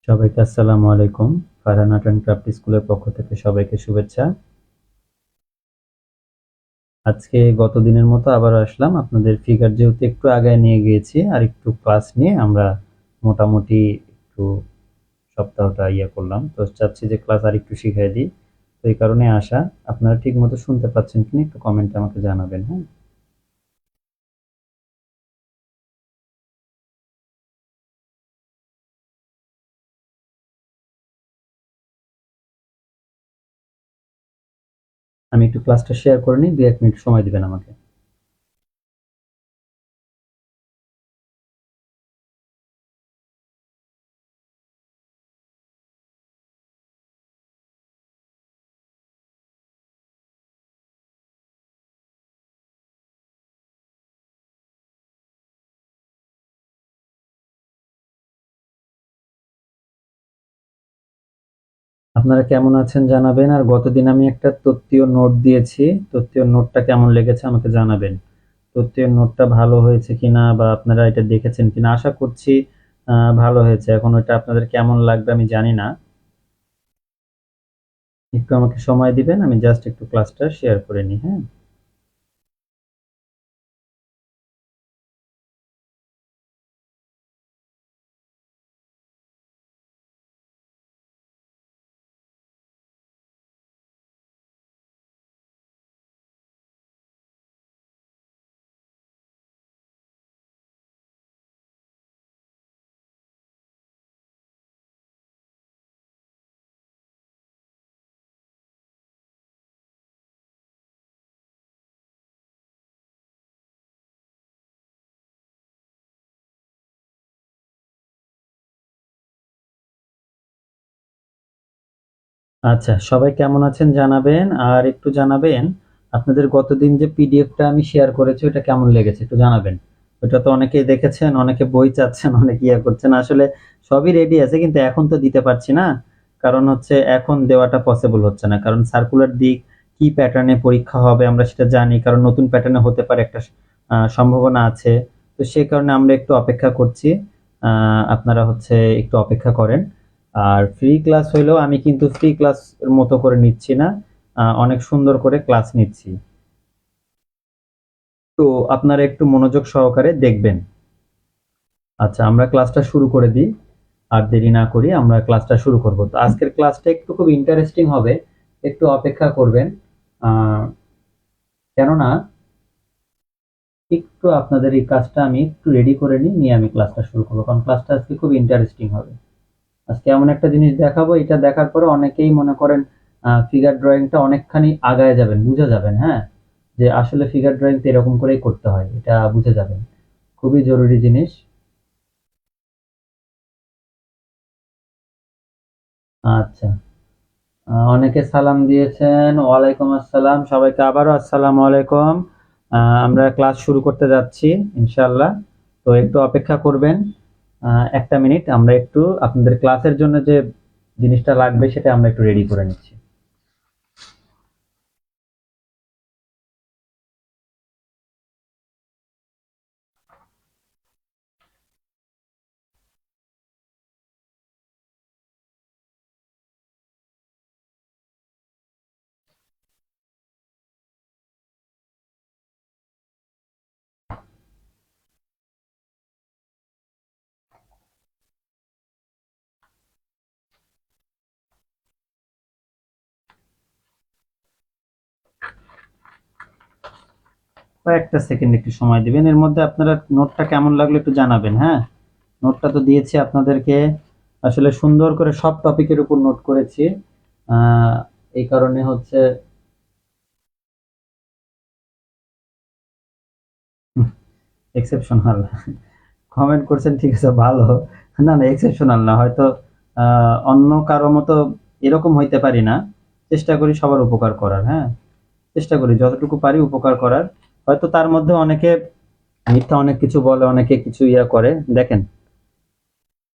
সবাইকে আসসালামু আলাইকুম। ফারহান আর্ট অ্যান্ড ক্রাফট স্কুলের পক্ষ থেকে সবাইকে শুভেচ্ছা। আজকে গত দিনের মতো আবারও আসলাম। আপনাদের ফিগার যেহেতু একটু আগায় নিয়ে গিয়েছি, আর একটু ক্লাস নিয়ে আমরা মোটামুটি একটু সপ্তাহটা করলাম। তো চাচ্ছি যে ক্লাস আর একটু শিখিয়ে দিই। তো এই কারণে আসা। আপনারা ঠিক মতো শুনতে পাচ্ছেন কিনা একটু কমেন্টে আমাকে জানাবেন, হ্যাঁ? আমি একটু ক্লাসটা শেয়ার করে নিই, ২-১ মিনিট সময় দিবেন আমাকে। আপনারা কেমন আছেন জানাবেন। আর গতদিন আমি একটা তত্ত্বীয় নোট দিয়েছি। তত্ত্বীয় নোটটা কেমন লেগেছে আমাকে জানাবেন। তত্ত্বীয় নোটটা ভালো হয়েছে কিনা বা আপনারা এটা দেখেছেন কিনা, আশা করছি ভালো হয়েছে। এখন ওটা আপনাদের কেমন লাগবে আমি জানি না। একটু আমাকে সময় দিবেন, আমি জাস্ট একটু ক্লাসটা শেয়ার করে নিই, হ্যাঁ? আচ্ছা, সবাই কেমন আছেন জানাবেন। আর একটু জানাবেন আপনাদের গতদিন যে পিডিএফটা আমি শেয়ার করেছি ওটা কেমন লেগেছে একটু জানাবেন। ওটা তো অনেকেই দেখেছেন, অনেকে বই চাচ্ছেন, অনেকে করছেন। আসলে সবই রেডি আছে কিন্তু এখন তো দিতে পারছি না। কারণ হচ্ছে এখন দেওয়াটা পসিবল হচ্ছে না। কারণ সার্কুলার দিক কি প্যাটার্নে পরীক্ষা হবে আমরা সেটা জানি। কারণ নতুন প্যাটার্নে হতে পারে একটা সম্ভাবনা আছে। তো সেই কারণে আমরা একটু অপেক্ষা করছি। আপনারা হচ্ছে একটু অপেক্ষা করেন। আর ফ্রি ক্লাস হইলেও আমি কিন্তু ফ্রি ক্লাস এর মতো করে নিচ্ছি না, অনেক সুন্দর করে ক্লাস নিচ্ছি। তো আপনারা একটু মনোযোগ সহকারে দেখবেন। আচ্ছা, আমরা ক্লাসটা শুরু করে দিই। আর দেরি না করি আমরা ক্লাসটা শুরু করব। তো আজকের ক্লাসটা একটু খুব ইন্টারেস্টিং হবে। একটু অপেক্ষা করবেন। আহ, কেননা একটু আপনাদের এই কাজটা আমি একটু রেডি করে নিয়ে আমি ক্লাসটা শুরু করবো, কারণ ক্লাসটা আজকে খুব ইন্টারেস্টিং হবে। আজকে এমন একটা জিনিস দেখাবো, এটা দেখার পরে অনেকেই মনে করেন ফিগার ড্রয়িংটা অনেকখানি আগায় যাবেন, বুঝে যাবেন, হ্যাঁ, যে আসলে ফিগার ড্রয়িং তো এরকম করেই করতে হয়, এটা বুঝে যাবেন। খুবই জরুরি জিনিস। আচ্ছা, অনেকে সালাম দিয়েছেন। ওয়ালাইকুম আসসালাম, সবাইকে আবারও আসসালামু আলাইকুম। আমরা ক্লাস শুরু করতে যাচ্ছি ইনশাল্লাহ। তো একটু অপেক্ষা করবেন। 1টা মিনিট, আমরা একটু আপনাদের ক্লাসের জন্য যে জিনিসটা লাগবে সেটা আমরা একটু রেডি করে নিচ্ছি। কয়েকটা সেকেন্ড একটু সময় দিবেন। এর মধ্যে আপনারা নোটটা কেমন লাগলো একটু জানাবেন, হ্যাঁ? নোটটা তো দিয়েছি আপনাদেরকে। আসলে সুন্দর করে সব টপিকের উপর নোট করেছি। আহ, এই কারণে হচ্ছে এক্সেপশনাল কমেন্ট করছেন, ঠিক আছে, ভালো। না না, এক্সেপশনাল না, হয়তো অন্য কারো মতো এরকম হইতে পারি না। চেষ্টা করি সবার উপকার করার, হ্যাঁ, চেষ্টা করি যতটুকু পারি উপকার করার। হয়তো তার মধ্যে অনেকে মিথ্যা অনেক কিছু বলে, অনেকে কিছু করে। দেখেন,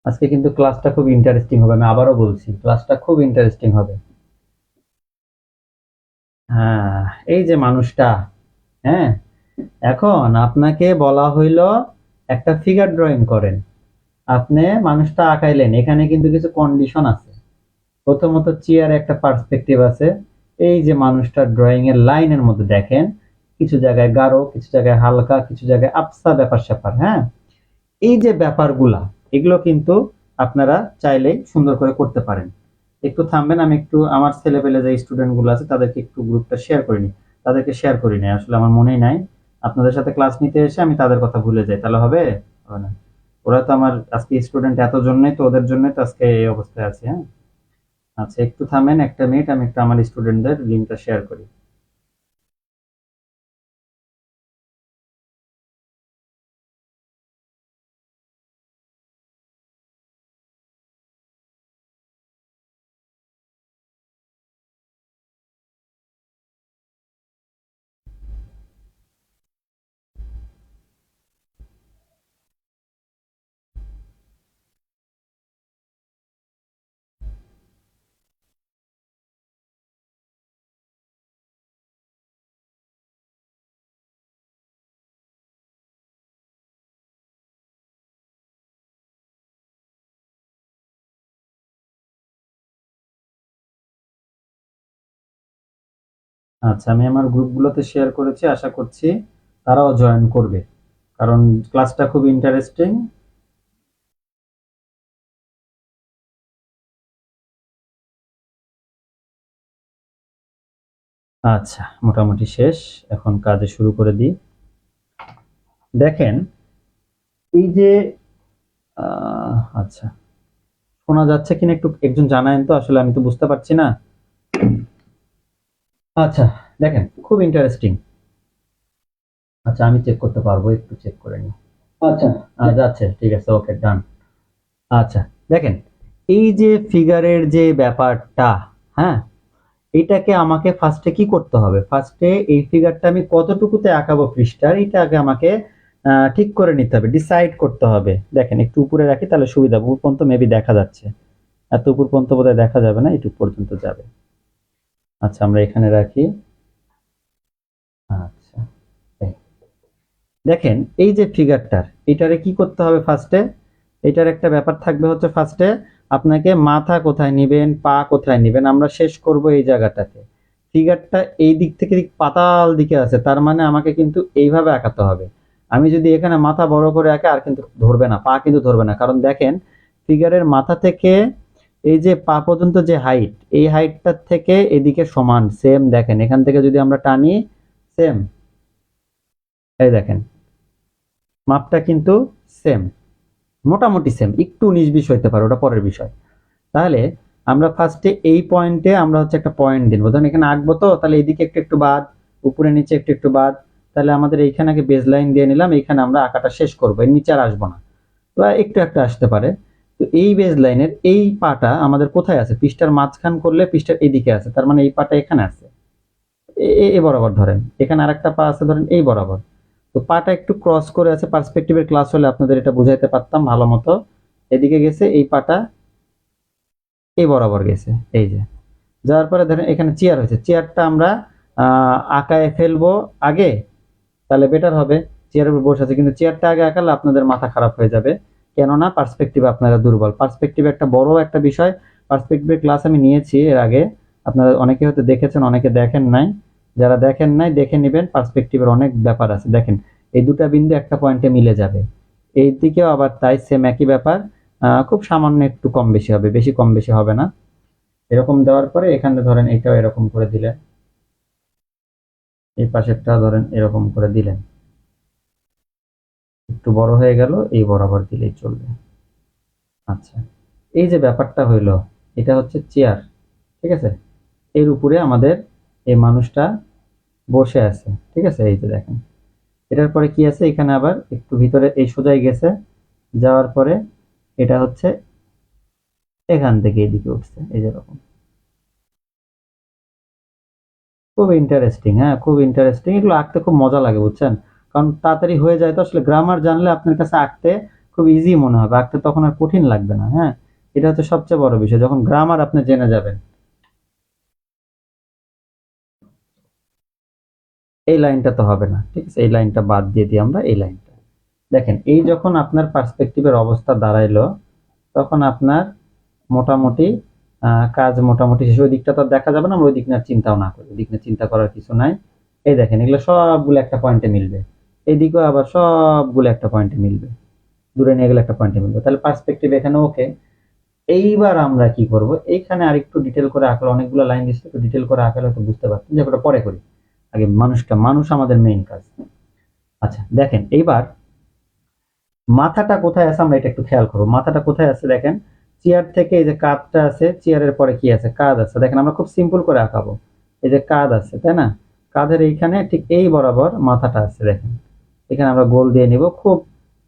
আজকে কিন্তু ক্লাসটা খুব ইন্টারেস্টিং হবে, আমি আবারও বলছি ক্লাসটা খুব ইন্টারেস্টিং হবে। হ্যাঁ, এই যে মানুষটা, হ্যাঁ, এখন আপনাকে বলা হইলো একটা ফিগার ড্রয়িং করেন। আপনি মানুষটা আঁকাইলেন, এখানে কিন্তু কিছু কন্ডিশন আছে। প্রথমত চেয়ারে একটা পার্সপেক্টিভ আছে। এই যে মানুষটার ড্রয়িং এর লাইনের মধ্যে দেখেন, কিছু জায়গায় গাঢ়, কিছু জায়গায় হালকা, কিছু জায়গায় আবসা ব্যাপার স্যাপার, হ্যাঁ? এই যে ব্যাপারগুলা, এগুলো কিন্তু আপনারা চাইলেই সুন্দর করে করতে পারেন। একটু থামবেন, আমি একটু আমার ছেলেপেলে যে স্টুডেন্ট গুলো আছে তাদেরকে একটু গ্রুপটা শেয়ার করে নিই। তাদেরকে শেয়ার করি নাই, আসলে আমার মনেই নাই। আপনাদের সাথে ক্লাস নিতে এসে আমি তাদের কথা ভুলে যাই, তাহলে হবে? হবে না। ওরা তো আমার আজকে স্টুডেন্ট, এত জন্যই তো, ওদের জন্যই তো আজকে এই অবস্থায় আছে, হ্যাঁ? আচ্ছা, একটু থামেন, একটা মিনিট, আমি একটু আমার স্টুডেন্টদের লিঙ্কটা শেয়ার করি। আচ্ছা, আমি আমার গ্রুপগুলোতে শেয়ার করেছি, আশা করছি তারাও জয়েন করবে, কারণ ক্লাসটা খুব ইন্টারেস্টিং। আচ্ছা, মোটামুটি শেষ, এখন কাজে শুরু করে দিই। দেখেন, এই যে আচ্ছা, শোনা যাচ্ছে কিনা একটু একজন জানায়েন তো, আসলে আমি তো বুঝতে পারছি না। আচ্ছা, দেখেন খুব ইন্টারেস্টিং। আচ্ছা, আমি চেক করতে পারবো, একটু চেক করে নিই। আচ্ছা, যাচ্ছে, ঠিক আছে, ওকে, ডান। আচ্ছা, দেখেন, এই যে ফিগারের যে ব্যাপারটা, হ্যাঁ, এটাকে আমাকে ফার্স্টে কি করতে হবে? ফার্স্টে এই ফিগারটা আমি কতটুকুতে আঁকাবো পৃষ্ঠার, এটা আগে আমাকে ঠিক করে নিতে হবে, ডিসাইড করতে হবে। দেখেন, একটু উপরে রাখি তাহলে সুবিধা, উপর পর্যন্ত মেবি দেখা যাচ্ছে। এত উপর পর্যন্ত বোধহয় দেখা যাবে না, একটু পর্যন্ত যাবে। আচ্ছা, আমরা এখানে রাখি। আচ্ছা, এই। দেখেন, এই যে ফিগারটার, এটারে কি করতে হবে ফার্স্টে? এটার একটা ব্যাপার থাকবে হচ্ছে, ফার্স্টে আপনাকে মাথা কোথায় নিবেন, পা কোথায় নিবেন, আমরা শেষ করব এই জায়গাটাতে। ফিগারটা এই দিক থেকে দিক পাতাল দিকে আছে, তার মানে আমাকে কিন্তু এইভাবে আঁকাতে হবে। আমি যদি এখানে মাথা বড় করে আঁকে, আর কিন্তু ধরবে না, পা কিন্তু ধরবে না, কারণ দেখেন ফিগারের মাথা থেকে এই যে পা পর্যন্ত যে হাইট, এই হাইটটার থেকে এদিকে সমান, সেম। দেখেন, এখান থেকে যদি আমরা টানি, সেম। এই দেখেন, মাপটা কিন্তু সেম, মোটামুটি সেম, একটু 19-20 হইতে পারে, ওটা পরের বিষয়। তাহলে আমরা ফার্স্টে এই পয়েন্টে আমরা হচ্ছে একটা পয়েন্ট দিন, ধরুন এখানে আঁকবো, তো তাহলে এদিকে একটু একটু বাদ, উপরে নিচে একটু একটু বাদ। তাহলে আমাদের এইখানে আগে বেজ লাইন দিয়ে নিলাম, এইখানে আমরা আঁকাটা শেষ করবো, এর নিচে আর আসবো না, তো একটু একটা আসতে পারে। তো এই বেজ লাইনের এই পাটা আমাদের কোথায় আছে? পৃষ্ঠার মাঝখান করলে পৃষ্ঠার এইদিকে আছে, তার মানে এই পাটা এখানে আছে, এ বরাবর ধরেন। এখানে আরেকটা পা আছে ধরেন এই বরাবর। তো পাটা একটু ক্রস করে আছে, পার্সপেক্টিভের ক্লাস হলে আপনাদের এটা বুঝাইতে পারতাম ভালো মতো। এদিকে গেছে এই পাটা, এই বরাবর গেছে, এই যে। যাওয়ার পরে ধরেন এখানে চেয়ার হয়েছে, চেয়ারটা আমরা আঁকায় ফেলবো আগে, তাহলে বেটার হবে। চেয়ারের উপর বসে আছে, কিন্তু চেয়ারটা আগে আঁকালে আপনাদের মাথা খারাপ হয়ে যাবে, কেননা পার্সপেক্টিভ আপনারা দুর্বল। পার্সপেক্টিভ একটা বড় একটা বিষয়। পার্সপেক্টিভের ক্লাস আমি নিয়েছি এর আগে, আপনারা অনেকে হয়তো দেখেছেন, অনেকে দেখেন নাই। যারা দেখেন নাই দেখে নেবেন, পার্সপেক্টিভের অনেক ব্যাপার আছে। দেখেন, এই দুটা বিন্দু একটা পয়েন্টে মিলে যাবে, এই দিকেও আবার তাই, সেম একই ব্যাপার। খুব সামান্য একটু কম বেশি হবে, বেশি কম বেশি হবে না। এরকম দেওয়ার পরে এখানে ধরেন এটাও এরকম করে দিলেন, এই পাশেরটা ধরেন এরকম করে দিলেন, একটু বড় হয়ে গেল, এই বরাবর দিলেই চলবে। আচ্ছা, এই যে ব্যাপারটা হইলো, এটা হচ্ছে চেয়ার, ঠিক আছে? এর উপরে আমাদের এই মানুষটা বসে আছে, ঠিক আছে? এই যে দেখেন, এটার পরে কি আছে, এখানে আবার একটু ভিতরে এই সোজাই গেছে, যাওয়ার পরে এটা হচ্ছে এখান থেকে এদিকে উঠছে, এই যেরকম। খুব ইন্টারেস্টিং, হ্যাঁ, খুব ইন্টারেস্টিং। এগুলো আঁকতে খুব মজা লাগে, বুঝছেন? কারণ তাড়াতাড়ি হয়ে যায়। তো আসলে গ্রামার জানলে আপনার কাছে আঁকতে খুব ইজি মনে হবে, আঁকতে তখন আর কঠিন লাগবে না, হ্যাঁ? এটা হচ্ছে সবচেয়ে বড় বিষয়, যখন গ্রামার আপনি জেনে যাবেন। এই লাইনটা তো হবে না, ঠিক আছে, এই লাইনটা বাদ দিয়ে দিই আমরা, এই লাইনটা। দেখেন এই যখন আপনার পার্সপেক্টিভের অবস্থা দাঁড়াইলো তখন আপনার মোটামুটি কাজ মোটামুটি শেষ। ওই দিকটা তো আর দেখা যাবে না, আমরা ওই দিক নিয়ে চিন্তাও না করি, ওই দিক নিয়ে চিন্তা করার কিছু নাই। এই দেখেন এগুলো সবগুলো একটা পয়েন্টে মিলবে, এইদিকেও আবার সবগুলো একটা পয়েন্টে মিলবে, দূরে নিয়ে গেলে একটা পয়েন্টে মিলবে, তাহলে পার্সপেক্টিভ এখানে ওকে। এইবার আমরা কি করব, এইখানে আর একটু ডিটেল করে আঁকলে, অনেকগুলো লাইন দিচ্ছে, একটু ডিটেল করে আঁকলে হয়তো বুঝতে পারছেন, যে ওটা পরে করি, আগে মানুষ আমাদের মেইন কাজ। আচ্ছা দেখেন এইবার মাথাটা কোথায় আছে আমরা এটা একটু খেয়াল করবো। মাথাটা কোথায় আছে দেখেন, চেয়ার থেকে এই যে কাঁধটা আছে, চেয়ারের পরে কি আছে, কাঁধ আছে। দেখেন আমরা খুব সিম্পল করে আঁকাবো, এই যে কাঁধ আছে তাই না, কাঁধের এইখানে ঠিক এই বরাবর মাথাটা আছে। দেখেন এখানে আমরা গোল দিয়ে নিব, খুব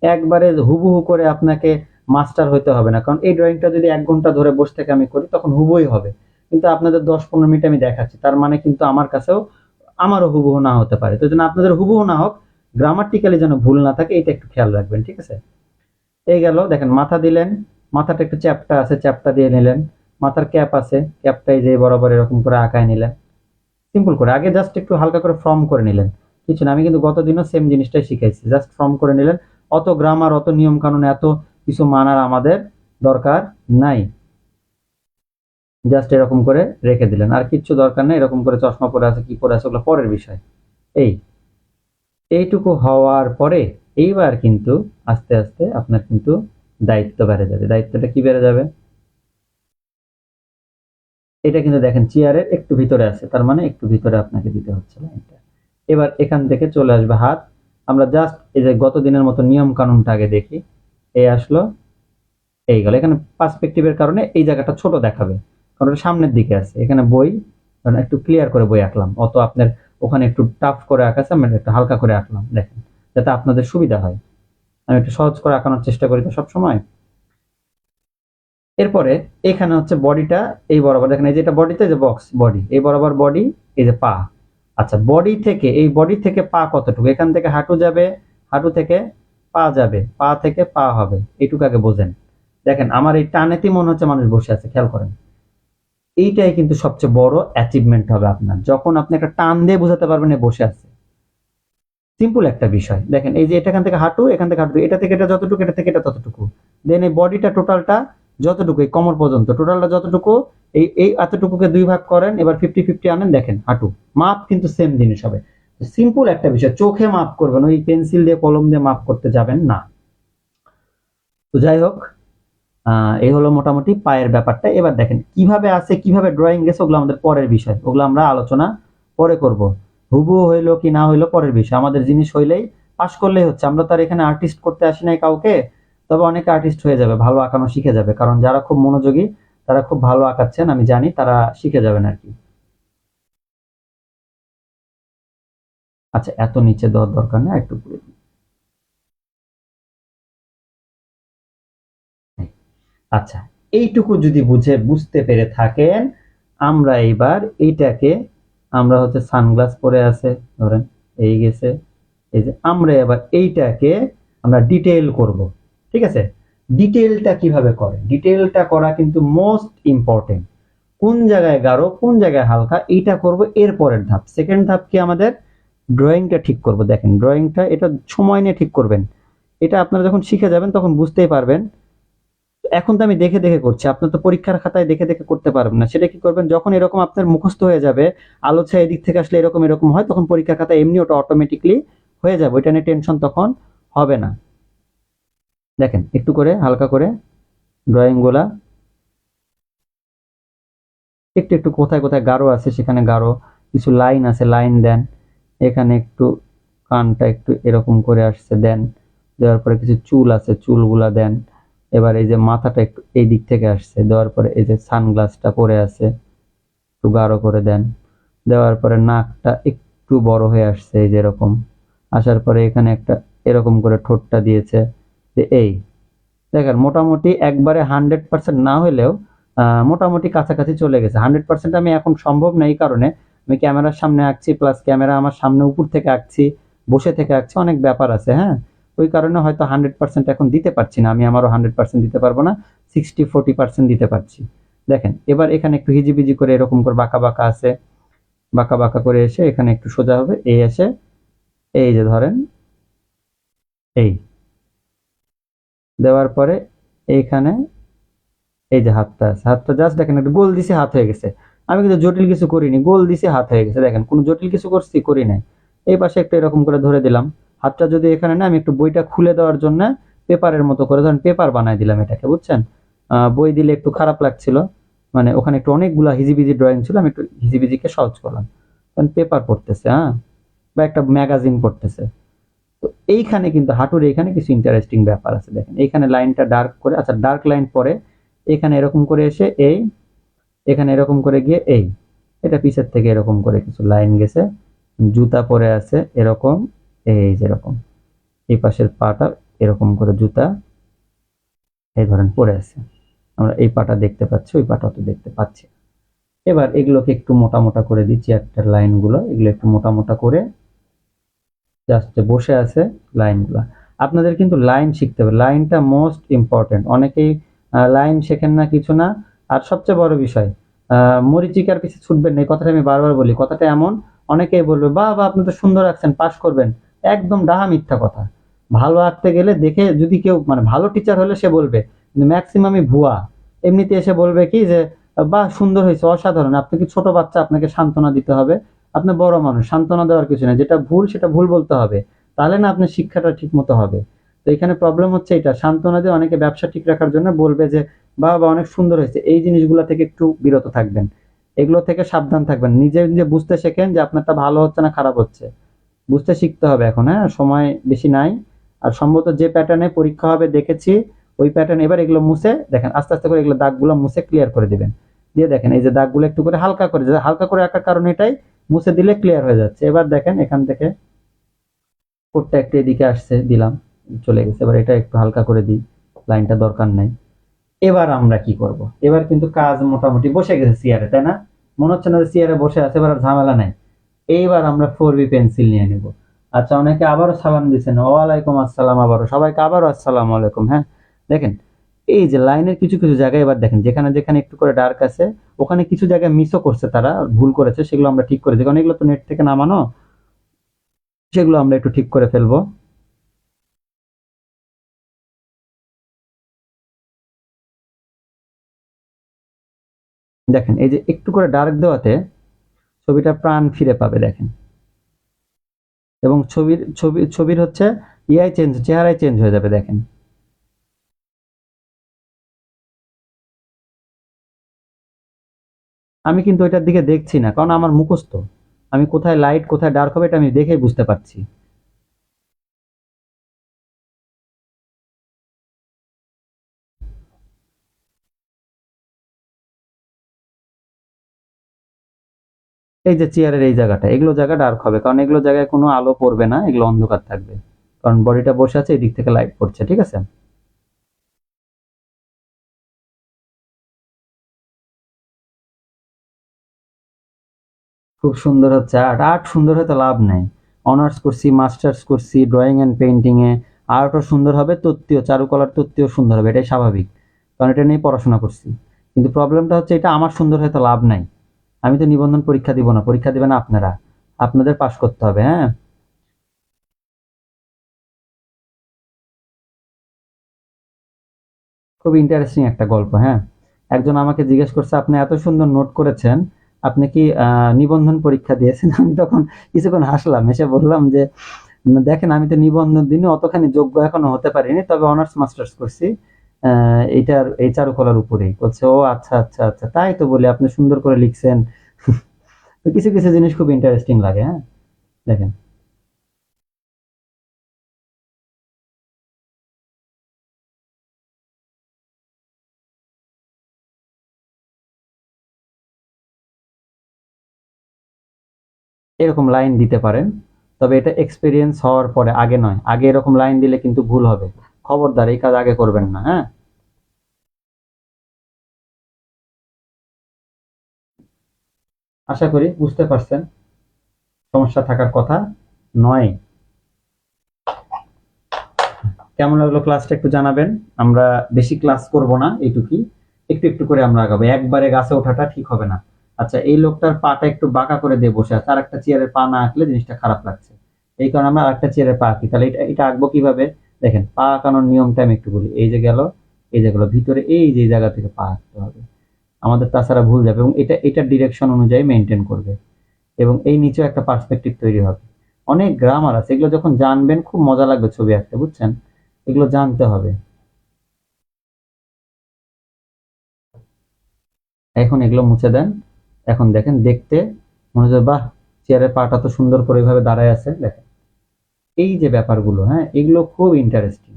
একবারে হুবহু করে আপনাকে মাস্টার হইতে হবে না, কারণ এই ড্রয়িংটা যদি 1 ঘন্টা ধরে বসে থেকে আমি করি তখন হুবই হবে, কিন্তু আপনাদের 10-15 মিনিট আমি দেখাচ্ছি, তার মানে কিন্তু আমার কাছেও আমারও হুবহু না হতে পারে। তো যেন আপনাদের হুবহু না হোক, গ্রামাটিক্যালি যেন ভুল না থাকে, এটা একটু খেয়াল রাখবেন, ঠিক আছে। এই গেল, দেখেন মাথা দিলেন, মাথাটা একটু চ্যাপটা আছে, চ্যাপটা দিয়ে নিলেন। মাথার ক্যাপ আছে, ক্যাপটাই যে বরাবর এরকম করে আঁকায় নিলেন, সিম্পল করে। আগে জাস্ট একটু হালকা করে ফর্ম করে নিলেন, কিছু না, আমি কিন্তু গতদিনও সেম জিনিসটাই শিখাইছি, জাস্ট ফর্ম করে নিলেন। অত গ্রামার, অত নিয়ম কানুন, এত কিছু মানার আমাদের দরকার নাই, জাস্ট এরকম করে রেখে দিলেন, আর কিচ্ছু দরকার নেই। এরকম করে চশমা পরে আছে কি পরে আছে ওগুলো পরের বিষয়। এই এইটুকু হওয়ার পরে এইবার কিন্তু আস্তে আস্তে আপনার কিন্তু দায়িত্ব বেড়ে যাবে। দায়িত্বটা কি বেড়ে যাবে, এটা কিন্তু দেখেন চেয়ারের একটু ভিতরে আছে, তার মানে একটু ভিতরে আপনাকে দিতে হচ্ছে লাইনটা। এবার এখান থেকে চলে আসবে হাত, আমরা জাস্ট এই যে গত দিনের মতো নিয়ম কানুনটা আগে দেখি। এই আসলো, এই গেল। এখানে পার্সপেক্টিভের কারণে এই জায়গাটা ছোট দেখাবে, কারণ এটা সামনের দিকে আছে। এখানে বই, কারণ একটু ক্লিয়ার করে বই আঁকলাম, অত আপনার ওখানে একটু টাফ করে আঁকাছে, আমি একটু হালকা করে আঁকলাম, দেখেন যাতে আপনাদের সুবিধা হয়। আমি একটু সহজ করে আঁকানোর চেষ্টা করি তো সবসময়। এরপরে এখানে হচ্ছে বডিটা এই বরাবর, দেখেন এই যে এটা বডিতে যে বক্স বডি, এই বরাবর বডি, এই যে পা। আচ্ছা বডি থেকে, এই বডি থেকে পা কতটুকু, এখান থেকে হাঁটু যাবে, হাঁটু থেকে পা যাবে, পা থেকে পা হবে, এইটুকু আগে বোঝেন। দেখেন আমার এই টানেতেই মনে হচ্ছে মানুষ বসে আছে, খেয়াল করেন। এইটাই কিন্তু সবচেয়ে বড় অ্যাচিভমেন্ট হবে আপনার, যখন আপনি একটা টান দিয়ে বোঝাতে পারবেন এ বসে আছে। সিম্পল একটা বিষয়, দেখেন এই যে এটা এখান থেকে হাঁটু, এখান থেকে হাঁটু, এটা থেকে এটা যতটুকু, এটা থেকে এটা ততটুকু, দেন এই বডিটা টোটালটা যতটুকু, এই কোমর পর্যন্ত টোটালটা যতটুকু, এই এই এতটুকুকে 2 ভাগ করেন, এবার 50-50 আনেন, দেখেন হাঁটু মাপ কিন্তু সেম জিনিস হবে। সিম্পল একটা বিষয়, চোখে মাপ করবেন, ওই পেন্সিল দিয়ে কলম দিয়ে মাপ করতে যাবেন না। তো যাই হোক, এই হলো মোটামুটি পায়ের ব্যাপারটা। এবার দেখেন কিভাবে আছে, কিভাবে ড্রয়িং গেছে, ওগুলো আমাদের পরের বিষয়, ওগুলো আমরা আলোচনা পরে করব। হুবহু হইলো কি না হইলো পরের বিষয়, আমাদের জিনিস হইলেই পাস করলেই হচ্ছে। আমরা তার এখানে আর্টিস্ট করতে আসি নাই কাউকে, তবে অনেকে আর্টিস্ট হয়ে যাবে, ভালো আঁকানো শিখে যাবে, কারণ যারা খুব মনোযোগী, তারা খুব ভালো আঁকাচ্ছেন আমি জানি, তারা শিখে যাবেন আর কি। আচ্ছা এত নিচে দেওয়ার দরকার নেই, একটু উপরে দিই। আচ্ছা এইটুকু যদি বুঝতে পেরে থাকেন, আমরা এইবার এইটাকে, আমরা হচ্ছে সানগ্লাস পরে আছে ধরেন, এই গেছে, এই যে আমরা এবার এইটাকে আমরা ডিটেইল করব, ঠিক আছে। ডিটেইলটা কিভাবে করে, ডিটেইলটা করা কিন্তু মোস্ট ইম্পর্টেন্ট। কোন জায়গায় গাঢ়, কোন জায়গায় হালকা, এইটা করব এর পরের ধাপ। সেকেন্ড ধাপ কি আমাদের, ড্রয়িংটা ঠিক করব। দেখেন ড্রয়িংটা এটা সময় নিয়ে ঠিক করবেন, এটা আপনারা যখন শিখে যাবেন তখন বুঝতেই পারবেন। এখন তো আমি দেখে দেখে করছি, আপনার তো পরীক্ষার খাতায় দেখে দেখে করতে পারবেন না। সেটা কি করবেন, যখন এরকম আপনার মুখস্থ হয়ে যাবে, আলো ছায়া এদিক থেকে আসলে এরকম এরকম হয়, তখন পরীক্ষার খাতায় এমনি ওটা অটোমেটিকলি হয়ে যাবে, ওইটা নিয়ে টেনশন তখন হবে না। দেখেন একটু করে হালকা করে ড্রয়িং গুলা, একটু একটু কোথায় কোথায় গাঢ় আছে সেখানে গাঢ়, কিছু লাইন আছে লাইন দেন, এখানে একটু কানটা একটু এরকম করে আসছে দেন, দেওয়ার পরে কিছু চুল আছে চুলগুলা দেন। এবার এই যে মাথাটা একটু এই দিক থেকে আসছে, দেওয়ার পরে এই যে সানগ্লাসটা পরে আছে, একটু গাঢ় করে দেন। দেওয়ার পরে নাকটা একটু বড় হয়ে আসছে, এই যে এরকম আসার পরে এখানে একটা এরকম করে ঠোঁটটা দিয়েছে, যে এই দেখেন মোটামুটি একবারে 100% না হলেও মোটামুটি কাছাকাছি চলে গেছে। 100% আমি এখন সম্ভব না, এই কারণে আমি ক্যামেরার সামনে আঁকছি, প্লাস ক্যামেরা আমার সামনে উপর থেকে আঁকছি, বসে থেকে আঁকছি, অনেক ব্যাপার আছে, হ্যাঁ। ওই কারণে হয়তো 100% এখন দিতে পারছি না, আমি আমারও 100% দিতে পারবো না, 60-40% দিতে পারছি। দেখেন এবার এখানে একটু হিজিবিজি করে এরকম করে বাঁকা বাঁকা আছে, বাঁকা বাঁকা করে এসে এখানে একটু সোজা হবে, এই এসে এই যে ধরেন এই দেওয়ার পরে এইখানে এই যে হাতটা আছে, হাতটা জাস্ট দেখেন একটা গোল দিছে, হাত হয়ে গেছে। আমি কিন্তু জটিল কিছু করিনি, গোল দিছে হাত হয়ে গেছে। দেখেন কোনো জটিল কিছু করছি, করি নাই। এই পাশে একটু এরকম করে ধরে দিলাম। হাতটা যদি এখানে না, আমি একটু বইটা খুলে দেওয়ার জন্য পেপারের মতো করে, ধরেন পেপার বানাই দিলাম এটাকে, বুঝছেন? বই দিলে একটু খারাপ লাগছিল, মানে ওখানে একটু অনেকগুলা হিজিবিজি ড্রয়িং ছিল, আমি একটু হিজিবিজিকে সহজ করলাম। কারণ পেপার পড়তেছে, হ্যাঁ, বা একটা ম্যাগাজিন পড়তেছে। তো এইখানে কিন্তু হাঁটুর এইখানে কিছু ইন্টারেস্টিং ব্যাপার আছে। দেখেন এইখানে লাইনটা ডার্ক করে, আচ্ছা ডার্ক লাইন পরে এখানে এরকম করে এসে এই, এখানে এরকম করে গিয়ে এই, এটা পিছের থেকে এরকম করে কিছু লাইন গেছে। জুতা পরে আছে এরকম, এই যেরকম এই পাশের পাটা এরকম করে জুতা এই ধরেন পরে আছে। আমরা এই পাটা দেখতে পাচ্ছি, ওই পাটা তো দেখতে পাচ্ছি। এবার এগুলোকে একটু মোটা মোটা করে দিচ্ছি, চেয়ারটার লাইনগুলো এগুলো একটু মোটা মোটা করে জাস্ট বসে আছে লাইনগুলা। আপনাদের কিন্তু লাইন শিখতে হবে, লাইনটা মোস্ট ইম্পর্টেন্ট। অনেকেই লাইন শেখেন না, কিছু না। আর সবচেয়ে বড় বিষয়, মরিচিকার পিছে ছুটবেন না, এই কথাটা আমি বারবার বলি। কথাটা এমন, অনেকেই বলবে বাহ বাহ আপনি তো সুন্দর আঁকছেন, পাস করবেন। একদম ডাহা মিথ্যা কথা। ভালো আঁকতে গেলে দেখে, যদি কেউ মানে ভালো টিচার হলে সে বলবে, কিন্তু ম্যাক্সিমামই ভুয়া। এমনিতে এসে বলবে কি যে বাহ সুন্দর হয়েছে, অসাধারণ। আপনি কি ছোট বাচ্চা, আপনাকে সান্ত্বনা দিতে হবে? আপনি বড় মানুষ, সান্ত্বনা দেওয়ার কিছু না, যেটা ভুল সেটা ভুল বলতে হবে। তাহলে না আপনার শিক্ষাটা ঠিক মতো হবে। তো এখানে প্রবলেম হচ্ছে এটা, সান্ত্বনা দিয়ে অনেকে ব্যবসা ঠিক রাখার জন্য বলবে যে বাহ বাহ অনেক সুন্দর হয়েছে। এই জিনিসগুলো থেকে একটু বিরত থাকবেন, এগুলো থেকে সাবধান থাকবেন। নিজে নিজে বুঝতে শেখেন যে আপনারটা ভালো হচ্ছে না খারাপ হচ্ছে, বুঝতে শিখতে হবে এখন। হ্যাঁ, সময় বেশি নাই। আর সম্ভবত যে প্যাটার্নে পরীক্ষা হবে দেখেছি, ওই প্যাটার্ন। এবার এগুলো মুছে দেখেন, আস্তে আস্তে করে এগুলো দাগগুলো মুছে ক্লিয়ার করে দিবেন। দিয়ে দেখেন এই যে দাগগুলো একটু করে হালকা করে, হালকা করে আঁকার কারণে এটাই, মুছে দিলে ক্লিয়ার হয়ে যাচ্ছে। এবার দেখেন এখান থেকে কোডটা একটু এদিকে আসছে, দিলাম, চলে গেছে। এবার এটা একটু হালকা করে দিই, লাইনটা দরকার নাই। এবার আমরা কি করব? এবার কিন্তু কাজ মোটামুটি বসে গেছে চেয়ারে, তাই না? মনে হচ্ছে না যে চেয়ারে বসে আছে, এবার আর ঝামেলা নাই। এইবার আমরা 4B পেন্সিল নিয়ে নিব। আচ্ছা, অনেকে আবারও সালাম দিচ্ছেন, ওয়ালাইকুম আসসালাম, আবারও সবাইকে আবারও আসসালামু আলাইকুম। হ্যাঁ, দেখেন এই যে লাইনের কিছু কিছু জায়গায়, এবার দেখেন যেখানে যেখানে একটু করে ডার্ক আছে, ওখানে কিছু জায়গায় মিসও করছে, তারা ভুল করেছে, সেগুলো আমরা ঠিক করেছি, কারণ এগুলো তো নেট থেকে নামানো, সেগুলো আমরা একটু ঠিক করে ফেলবো। দেখেন এই যে একটু করে ডার্ক দেওয়াতে ছবিটা প্রাণ ফিরে পাবে, দেখেন। এবং ছবির হচ্ছে ইয়াই চেঞ্জ, চেহারাই চেঞ্জ হয়ে যাবে, দেখেন। আমি কিন্তু ওইটার দিকে দেখছি না, কারণ আমার মুখস্থ। আমি কোথায় লাইট কোথায় ডার্ক হবে এটা আমি দেখেই বুঝতে পারছি। এই যে চেয়ারের এই জায়গাটা, এগুলো জায়গা ডার্ক হবে, কারণ এগুলো জায়গায় কোনো আলো পড়বে না, এগুলো অন্ধকার থাকবে। কারণ বডিটা বসে আছে, এদিক থেকে লাইট পড়ছে, ঠিক আছে? খুব সুন্দর হচ্ছে আর্ট। আর্ট সুন্দর হতে লাভ নেই। অনার্স করছি, মাস্টার্স করছি ড্রয়িং অ্যান্ড পেইন্টিং এ। আর্টও সুন্দর হবে, তত্ত্বীয় চারুকলার তত্ত্বীয় সুন্দর হবে, এটাই স্বাভাবিক। কারণ এটা নিয়ে পড়াশোনা করছি। কিন্তু প্রবলেমটা হচ্ছে এটা আমার সুন্দর হতে লাভ নাই। আমি তো নিবন্ধন পরীক্ষা দিব না, পরীক্ষা দিবেন আপনারা। আপনাদের পাশ করতে হবে, হ্যাঁ। খুব ইন্টারেস্টিং একটা গল্প, হ্যাঁ। একজন আমাকে জিজ্ঞেস করছে, আপনি এত সুন্দর নোট করেছেন, আপনি কি নিবন্ধন পরীক্ষা দিয়েছেন? আমি তখন কিছুক্ষণ হাসলাম, এসে বললাম যে দেখেন আমি তো নিবন্ধন দিনে অতখানি যোগ্য এখনো হতে পারিনি, তবে অনার্স মাস্টার্স করছি এইটার এই চারুকলার উপরেই। বলছে ও আচ্ছা আচ্ছা আচ্ছা, তাই তো বলি আপনি সুন্দর করে লিখছেন। তো কিছু কিছু জিনিস খুব ইন্টারেস্টিং লাগে, হ্যাঁ। দেখেন এরকম লাইন দিতে পারেন, তবে এটা এক্সপিরিয়েন্স হওয়ার পরে, আগে নয়। আগে এরকম লাইন দিলে কিন্তু ভুল হবে। খবরদার এই কাজ আগে করবেন না, হ্যাঁ। আশা করি বুঝতে পারছেন, সমস্যা থাকার কথা নয়। কেমন লাগলো ক্লাসটা একটু জানাবেন। আমরা বেশি ক্লাস করব না, এইটুকুই। একটু একটু করে আমরা আগাবো, একবারে গাছে ওঠাটা ঠিক হবে না। আচ্ছা, এই লোকটার পাটা একটু বাঁকা করে দিয়ে বসে আছে, আর একটা চেয়ারের পা না আঁকলে জিনিসটা খারাপ লাগছে। এই কারণে আমরা আরেকটা চেয়ারের পা আঁকি। তাহলে এটা এটা আঁকবো কিভাবে? দেখেন পা আঁকানোর নিয়মটা আমি একটু বলি। এই যে গেল, এই যে গেল, ভিতরে এই যে জায়গা থেকে পা আঁকতে হবে আমাদের, তাছাড়া ভুল যাবে। এবং এটা ডিরেকশন অনুযায়ী মেনটেন করবে, এবং এই নিচেও একটা পার্সপেক্টিভ তৈরি হবে। অনেক গ্রামার আছে, এগুলো যখন জানবেন খুব মজা লাগবে ছবি আঁকতে, বুঝছেন? এগুলো জানতে হবে। এখন এগুলো মুছে দেন। এখন দেখেন দেখতে মনে হচ্ছে বাহ, চেয়ারের পাটা তো সুন্দর করে এইভাবে দাঁড়ায় আছে, দেখেন এই যে ব্যাপারগুলো, হ্যাঁ এগুলো খুব ইন্টারেস্টিং।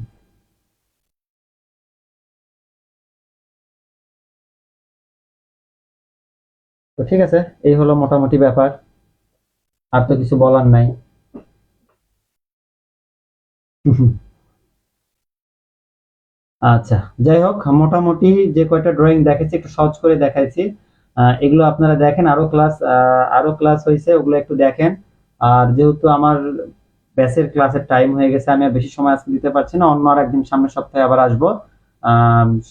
তো ঠিক আছে, এই হলো মোটামুটি ব্যাপার, আর তো কিছু বলার নাই। আচ্ছা, যাই হোক, মোটামুটি যে কয়টা ড্রয়িং দেখেছি একটু সহজ করে দেখাইছি। এগুলো আপনারা দেখেন, আরো ক্লাস হয়েছে, ওগুলো একটু দেখেন। আর যেহেতু আমার ব্যাচের ক্লাসের টাইম হয়ে গেছে, আমি আর বেশি সময় আজকে দিতে পারছি না, অন্য আর একদিন সামনের সপ্তাহে আবার আসবো।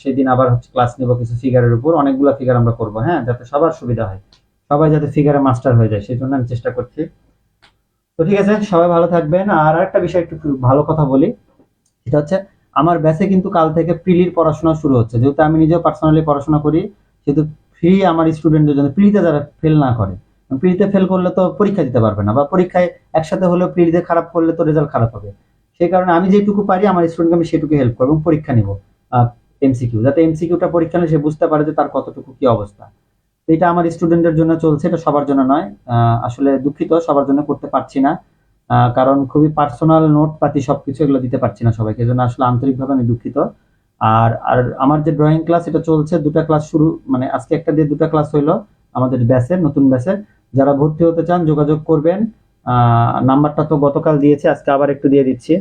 সেদিন আবার হচ্ছে ক্লাস নিব কিছু ফিগারের উপর, অনেকগুলো ফিগার আমরা করবো, হ্যাঁ, যাতে সবার সুবিধা হয়, সবাই যাতে ফিগারে মাস্টার হয়ে যায়, সেই জন্য আমি চেষ্টা করছি। তো ঠিক আছে, সবাই ভালো থাকবেন। আর আরেকটা বিষয় একটু ভালো কথা বলি, সেটা হচ্ছে আমার ব্যাচে কিন্তু কাল থেকে প্রিলির পড়াশোনা শুরু হচ্ছে। যেহেতু আমি নিজেও পার্সোনালি পড়াশোনা করি, সেহেতু ফ্রি আমার স্টুডেন্টদের জন্য, প্রিলিতে যারা ফেল না করে, প্রিলিতে ফেল করলে তো পরীক্ষা দিতে পারবে না, বা পরীক্ষায় একসাথে হলেও প্রিলিতে খারাপ করলে তো রেজাল্ট খারাপ হবে। সেই কারণে আমি যেটুকু পারি আমার স্টুডেন্টকে আমি সেটুকু হেল্প করবো, এবং পরীক্ষা নিব এমসিকিউ, যাতে এমসিকিউটা পরীক্ষা নিয়ে সে বুঝতে পারে যে তার কতটুকু কি অবস্থা। তো এটা আমার স্টুডেন্টদের জন্য চলছে, এটা সবার জন্য নয়। আসলে দুঃখিত, সবার জন্য করতে পারছি না, কারণ খুবই পার্সোনাল নোট পাতি সবকিছু এগুলো দিতে পারছি না সবাইকে, এজন্য আসলে আন্তরিকভাবে আমি দুঃখিত। আর আর আমার যে ড্রয়িং ক্লাস এটা চলছে, দুটা ক্লাস শুরু, মানে আজকে একটা দিয়ে দুটা ক্লাস হইলো আমাদের ব্যাচের, নতুন ব্যাচের। যারা ভর্তি হতে চান যোগাযোগ করবেন। নাম্বারটা তো গতকাল দিয়েছে, আজকে আবার একটু দিয়ে দিচ্ছি।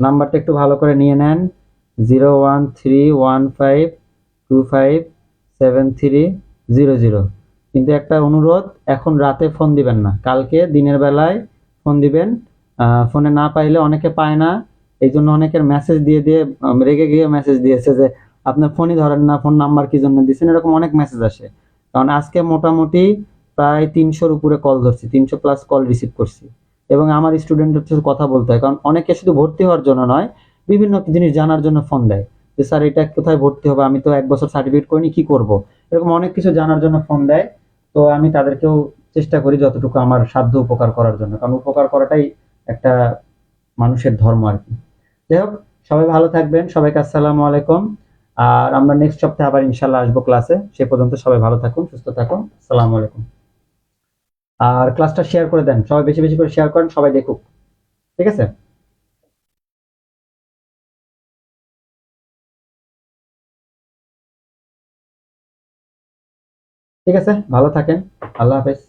নাম্বারটা একটু ভালো করে নিয়ে নেন, 01315257300। কিন্তু একটা অনুরোধ, এখন রাতে ফোন দিবেন না, কালকে দিনের বেলায় ফোন দিবেন। ফোনে না পাইলে, অনেকে পায় না, এই জন্য অনেকের মেসেজ দিয়ে দিয়ে রেগে গিয়ে মেসেজ দিয়েছে যে আপনার ফোনই ধরেন না, ফোন নাম্বার কি জন্য দিচ্ছেন, এরকম অনেক মেসেজ আসে। কারণ আজকে মোটামুটি প্রায় 300-র উপরে কল ধরছি, 300+ কল রিসিভ করছি। এবং আমার স্টুডেন্টদের সাথে কথা বলতে হয়, কারণ অনেকে শুধু ভর্তি হওয়ার জন্য নয়, বিভিন্ন জিনিস জানার জন্য ফোন দেয়, যে স্যার এটা কোথায় ভর্তি হবে, আমি তো 1 বছর সার্টিফিকেট করিনি, কি করব, এরকম অনেক কিছু জানার জন্য ফোন দেয়। তো আমি তাদেরকেও চেষ্টা করি যতটুকু আমার সাধ্য উপকার করার জন্য, কারণ উপকার করাটাই একটা মানুষের ধর্ম আর কি। যাই হোক, সবাই ভালো থাকবেন, সবাইকে আসসালামু আলাইকুম। আর আমরা নেক্সট সপ্তাহে আবার ইনশাল্লাহ আসবো ক্লাসে, সে পর্যন্ত সবাই ভালো থাকুন, সুস্থ থাকুন, আসসালামু আলাইকুম। আর ক্লাসটা শেয়ার করে দেন, সবাই বেশি বেশি করে শেয়ার করেন, সবাই দেখুক, ঠিক আছে? ঠিক আছে, ভালো থাকেন, আল্লাহ হাফেজ।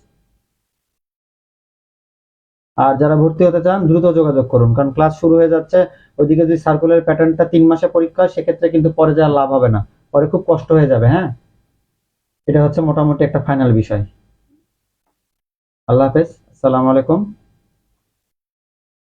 আর যারা ভর্তি হতে চান দ্রুত যোগাযোগ করুন, কারণ ক্লাস শুরু হয়ে যাচ্ছে। ওইদিকে যদি সার্কুলার প্যাটার্নটা 3 মাসে পরীক্ষা হয়, সেক্ষেত্রে কিন্তু পরে যা লাভ হবে না, পরে খুব কষ্ট হয়ে যাবে, হ্যাঁ। এটা হচ্ছে মোটামুটি একটা ফাইনাল বিষয়। আল্লাহ হাফেজ, আসসালামু আলাইকুম।